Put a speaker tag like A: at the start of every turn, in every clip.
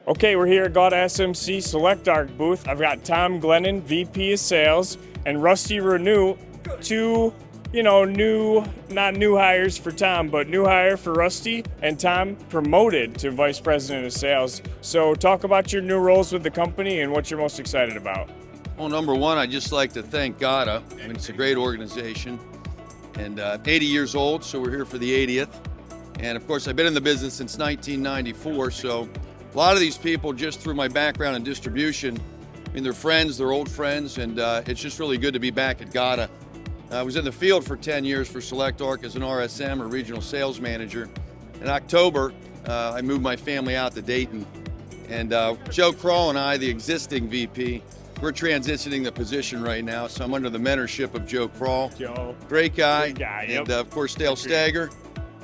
A: Okay, we're here at GAWDA SMC Select Arc booth. I've got Tom Glennon, VP of Sales, and Rusty Reneau, two, not new hires for Tom, but new hire for Rusty, and Tom promoted to Vice President of Sales. So talk about your new roles with the company and what you're most excited about.
B: Well, number one, I'd just like to thank GAWDA. I mean, it's a great organization, and 80 years old, so we're here for the 80th. And of course, I've been in the business since 1994, so a lot of these people, just through my background in distribution, I mean, they're friends, they're old friends, and it's just really good to be back at GAWDA. I was in the field for 10 years for Select Arc as an RSM, or regional sales manager. In October, I moved my family out to Dayton, and Joe Kroll and I, the existing VP, we're transitioning the position right now, so I'm under the mentorship of Joe Kroll.
A: Joe.
B: Great guy.
A: Yep.
B: And of course, Dale Stager,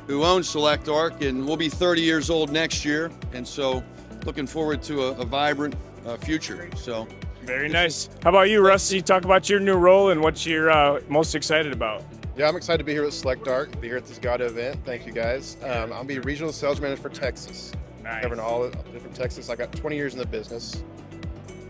B: who owns Select Arc, and we'll be 30 years old next year, and so looking forward to a vibrant future. So
A: very nice. How about you, Rusty? Talk about your new role and what you're most excited about.
C: Yeah, I'm excited to be here at Select Arc, be here at this GAWDA event. Thank you, guys. I'll be regional sales manager for Texas.
A: Nice.
C: Covering all of different Texas. I got 20 years in the business.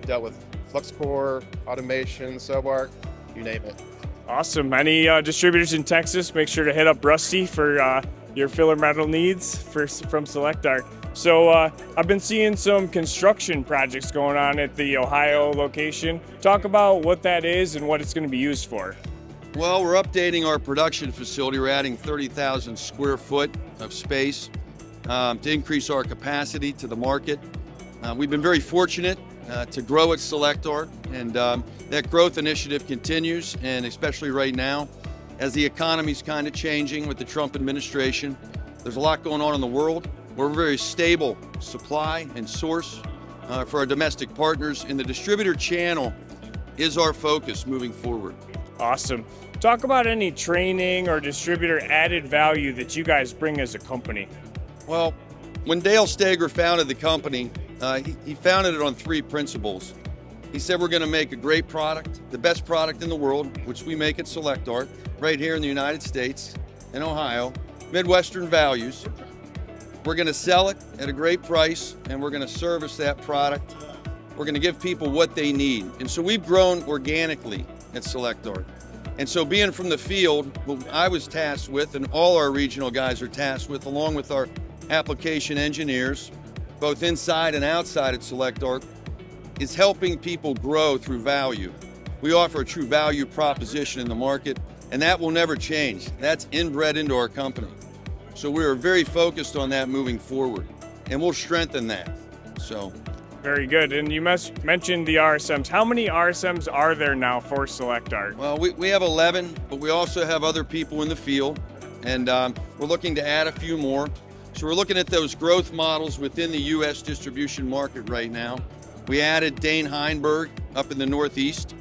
C: Dealt with flux core, automation, sub-arc, you name it.
A: Awesome. Any distributors in Texas, make sure to hit up Rusty for your filler metal needs from Select Arc. So I've been seeing some construction projects going on at the Ohio location. Talk about what that is and what it's going to be used for.
B: Well, we're updating our production facility. We're adding 30,000 square foot of space to increase our capacity to the market. We've been very fortunate to grow at Select Arc, and that growth initiative continues, and especially right now, as the economy's kind of changing with the Trump administration. There's a lot going on in the world. We're a very stable supply and source for our domestic partners, and the distributor channel is our focus moving forward.
A: Awesome. Talk about any training or distributor added value that you guys bring as a company.
B: Well, when Dale Stager founded the company, he founded it on three principles. He said we're going to make a great product, the best product in the world, which we make at Select Arc, right here in the United States, in Ohio, Midwestern values. We're going to sell it at a great price, and we're going to service that product. We're going to give people what they need. And so we've grown organically at Select Arc. And so being from the field, what I was tasked with, and all our regional guys are tasked with, along with our application engineers, both inside and outside at Select Arc, is helping people grow through value. We offer a true value proposition in the market, and that will never change. That's inbred into our company. So we are very focused on that moving forward, and we'll strengthen that. So,
A: very good. And you mentioned the RSMs. How many RSMs are there now for Select Arc?
B: Well, we have 11, but we also have other people in the field, and we're looking to add a few more. So we're looking at those growth models within the U.S. distribution market right now. We added Dane Heinberg up in the Northeast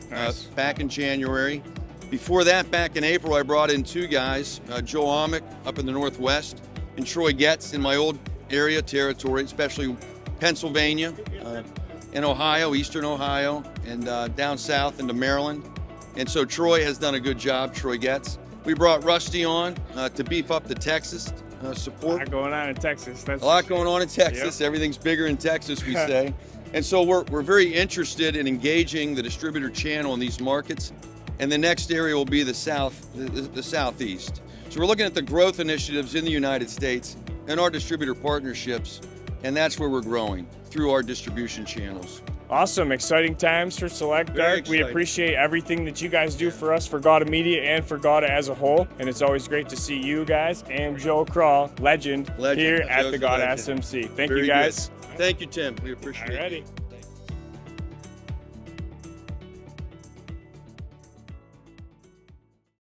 B: back in January. Before that, back in April, I brought in two guys, Joe Amick up in the Northwest, and Troy Getz in my old area territory, especially Pennsylvania, and Ohio, Eastern Ohio, and down south into Maryland. And so Troy has done a good job, Troy Getz. We brought Rusty on to beef up the Texas support.
A: A lot going on in Texas.
B: A lot going on in Texas. Yep. Everything's bigger in Texas, we say. And so we're very interested in engaging the distributor channel in these markets. And the next area will be the Southeast. So we're looking at the growth initiatives in the United States and our distributor partnerships, and that's where we're growing, through our distribution channels.
A: Awesome. Exciting times for Select Arc. We appreciate everything that you guys do for us, for GAWDA Media and for GAWDA as a whole. And it's always great to see you guys and Joe Kroll, legend here at the GAWDA SMC. Thank you, guys.
B: Good. Thank you, Tim. We appreciate it.
A: Alrighty.